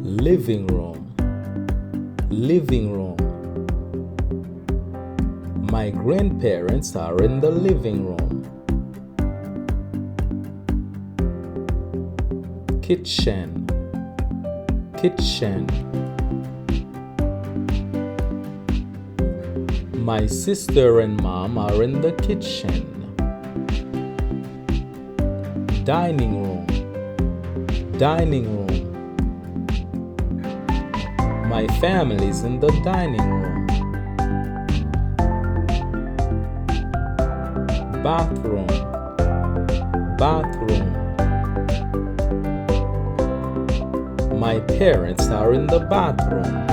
living room, living room. My grandparents are in the living room. Kitchen, kitchen. My sister and mom are in the kitchen. Dining room, dining room. My family's in the dining room. Bathroom, bathroom. My parents are in the bathroom.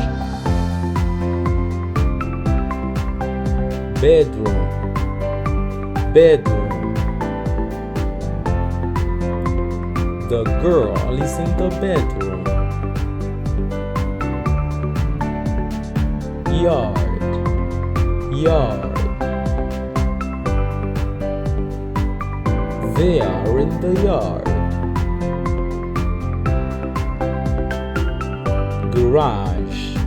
Bedroom, bedroom. The girl is in the bedroom. Yard, yard. They are in the yard. Garage,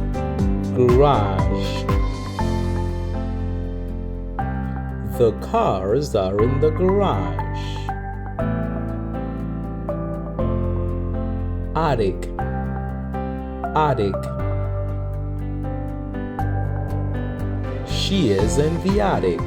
garage. The cars are in the garage. Attic, attic. She is in the attic.